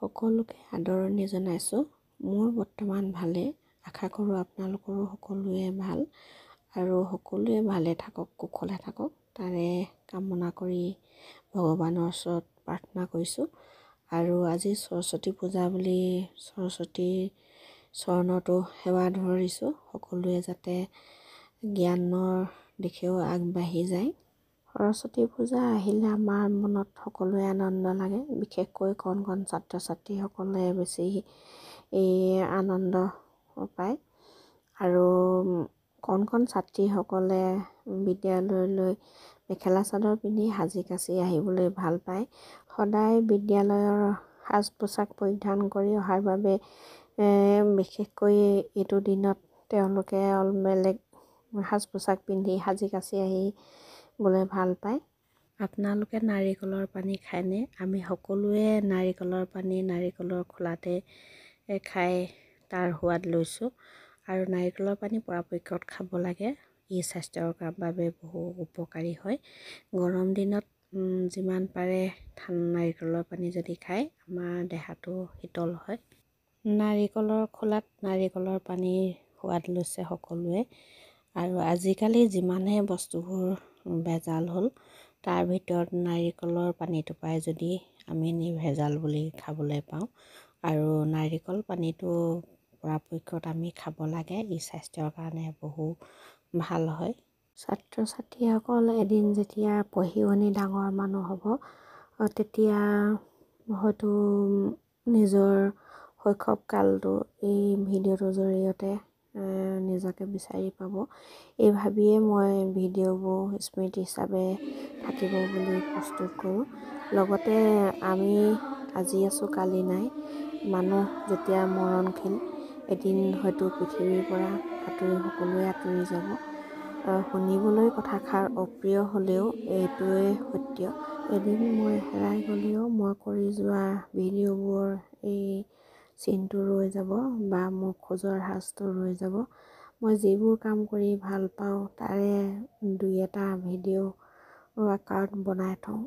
সকলোকে আদৰণি জনাইছোঁ। মোৰ বৰ্তমান ভালে, আশা কৰোঁ আপোনালোকৰো সকলোৱে ভাল আৰু সকলোৱে ভালে থাকক, কুশলে থাকক, তাৰে কামনা কৰি ভগৱানৰ ওচৰত প্ৰাৰ্থনা কৰিছোঁ। আৰু আজি সৰস্বতী পূজা বুলি সৰস্বতীৰ চৰণতো সেৱা ধৰিছোঁ, সকলোৱে যাতে জ্ঞানৰ দিশেও আগবাঢ়ি যায়। সৰস্বতী পূজা আহিলে আমাৰ মনত সকলোৱে আনন্দ লাগে, বিশেষকৈ কণ কণ ছাত্ৰ ছাত্ৰীসকলে বেছি আনন্দ পায়। আৰু কণ কণ ছাত্ৰীসকলে বিদ্যালয়লৈ মেখেলা চাদৰ পিন্ধি সাজি কাচি আহিবলৈ ভাল পায়। সদায় বিদ্যালয়ৰ সাজ পোছাক পৰিধান কৰি অহাৰ বাবে বিশেষকৈ এইটো দিনত তেওঁলোকে বেলেগ সাজ পোছাক পিন্ধি সাজি কাচি আহিবলৈ ভাল পায়। আপোনালোকে নাৰিকলৰ পানী খায়নে? আমি সকলোৱে নাৰিকলৰ পানী নাৰিকলৰ খোলাতে খাই তাৰ সোৱাদ লৈছোঁ। আৰু নাৰিকলৰ পানী পৰাপক্ষত খাব লাগে, ই স্বাস্থ্যৰ বাবে বহু উপকাৰী হয়। গৰম দিনত যিমান পাৰে নাৰিকলৰ পানী যদি খায় আমাৰ দেহাটো শীতল হয়। নাৰিকলৰ খোলাত নাৰিকলৰ পানীৰ সোৱাদ লৈছে সকলোৱে। আৰু আজিকালি যিমানহে বস্তুবোৰ ভেজাল হ'ল, তাৰ ভিতৰত নাৰিকলৰ পানীটো পাই যদি আমি নিৰ্ভেজাল বুলি খাবলৈ পাওঁ। আৰু নাৰিকল পানীটো পৰাপক্ষত আমি খাব লাগে, ই স্বাস্থ্যৰ কাৰণে বহু ভাল হয়। ছাত্ৰ ছাত্ৰীসকল এদিন যেতিয়া পঢ়ি শুনি ডাঙৰ মানুহ হ'ব, তেতিয়া হয়তো নিজৰ শৈশৱকালটো এই ভিডিঅ'টোৰ জৰিয়তে নিজকে বিচাৰি পাব। এই ভাবিয়ে মই ভিডিঅ'বোৰ স্মৃতি হিচাপে থাকিব বুলি প্ৰস্তুত কৰোঁ। লগতে আমি আজি আছোঁ কালি নাই, মানুহ যেতিয়া মৰণশীল, এদিন হয়তো পৃথিৱীৰ পৰা সকলোৱে আঁতৰি যাব। শুনিবলৈ কথাষাৰ অপ্ৰিয় হ'লেও এইটোৱে সত্য। এদিন মই হেৰাই গ'লেও মই কৰি যোৱা ভিডিঅ'বোৰৰ এই চিনটো ৰৈ যাব বা মোৰ খোজৰ সাজটো ৰৈ যাব। মই যিবোৰ কাম কৰি ভাল পাওঁ তাৰে দুই এটা ভিডিঅ' আকাৰত বনাই থওঁ।